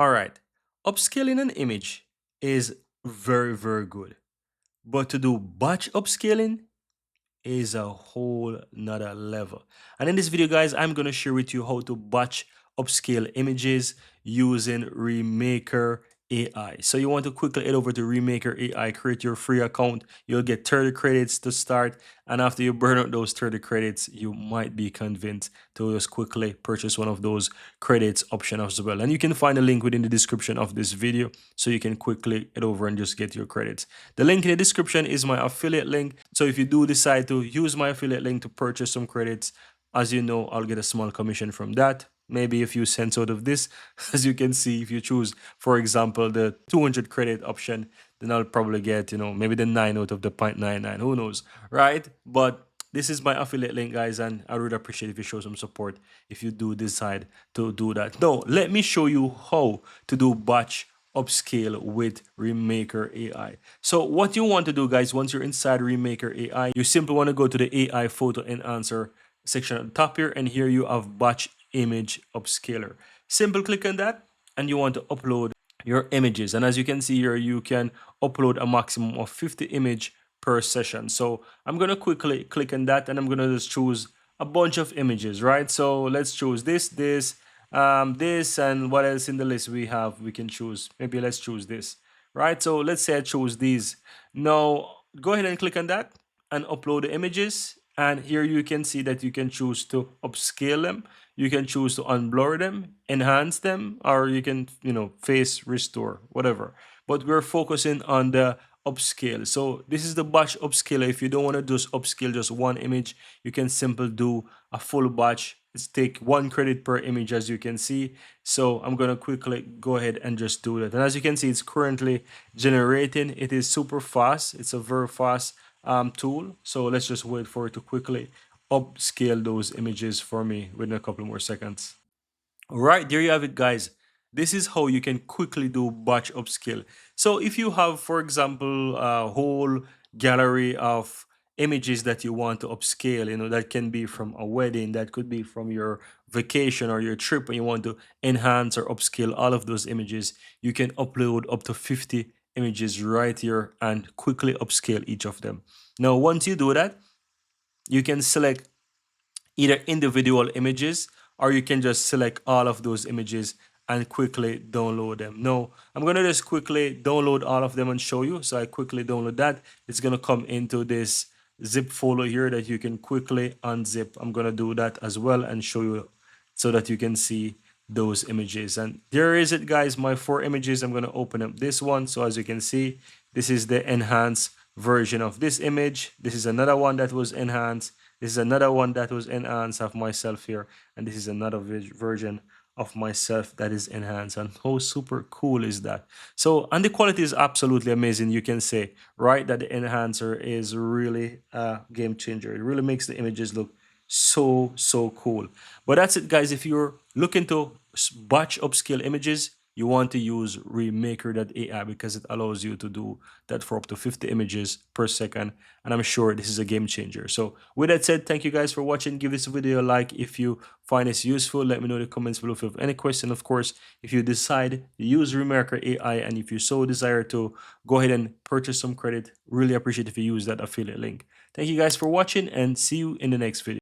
All right, upscaling an image is very, very good. But to do batch upscaling is a whole nother level. And in this video, guys, I'm going to share with you how to batch upscale images using Remaker AI. So you want to quickly head over to Remaker AI, create your free account. You'll get 30 credits to start. And after you burn out those 30 credits, you might be convinced to just quickly purchase one of those credits option as well. And you can find a link within the description of this video so you can quickly head over and just get your credits. The link in the description is my affiliate link. So if you do decide to use my affiliate link to purchase some credits, as you know, I'll get a small commission from that. Maybe a few cents out of this. As you can see, if you choose, for example, the 200 credit option, then I'll probably get, maybe the 9 out of the 0.99. Who knows, right? But this is my affiliate link, guys, and I would appreciate if you show some support if you do decide to do that. Now, let me show you how to do batch upscale with Remaker AI. So what you want to do, guys, once you're inside Remaker AI, you simply want to go to the AI photo enhancer section at the top here, and here you have batch image upscaler. Simple click on that, and you want to upload your images. And as you can see here, you can upload a maximum of 50 image per session. So I'm going to quickly click on that, and I'm going to just choose a bunch of images, right? So let's choose this, and what else in the list we have. We can choose, maybe let's choose this, right? So let's say I choose these. Now go ahead and click on that and upload the images, and here you can see that you can choose to upscale them, you can choose to unblur them, enhance them, or you can face restore, whatever. But we're focusing on the upscale. So this is the batch upscaler. If you don't want to just upscale just one image, you can simply do a full batch. It's take 1 credit per image, as you can see. So I'm going to quickly go ahead and just do that. And as you can see, it's currently generating. It is super fast. It's a very fast tool. So let's just wait for it to quickly upscale those images for me within a couple more seconds. All right, there you have it, guys. This is how you can quickly do batch upscale. So if you have, for example, a whole gallery of images that you want to upscale, that can be from a wedding, that could be from your vacation or your trip, and you want to enhance or upscale all of those images, you can upload up to 50 images right here and quickly upscale each of them. Now, once you do that, you can select either individual images, or you can just select all of those images and quickly download them. No, I'm going to just quickly download all of them and show you. So I quickly download that. It's going to come into this zip folder here that you can quickly unzip. I'm going to do that as well and show you so that you can see those images. And there is it, guys, my 4 images. I'm going to open up this one. So as you can see, this is the enhanced version of this image. This is another one that was enhanced. This is another one that was enhanced of myself here. And this is another version of myself that is enhanced. And how super cool is that? So, and the quality is absolutely amazing. You can say, right, that the enhancer is really a game changer. It really makes the images look so cool. But that's it, guys. If you're looking to batch upscale images, you want to use Remaker.ai because it allows you to do that for up to 50 images per second. And I'm sure this is a game changer. So with that said, thank you guys for watching. Give this video a like if you find this useful. Let me know in the comments below if you have any question. Of course, if you decide to use Remaker AI and if you so desire to go ahead and purchase some credit, really appreciate if you use that affiliate link. Thank you guys for watching and see you in the next video.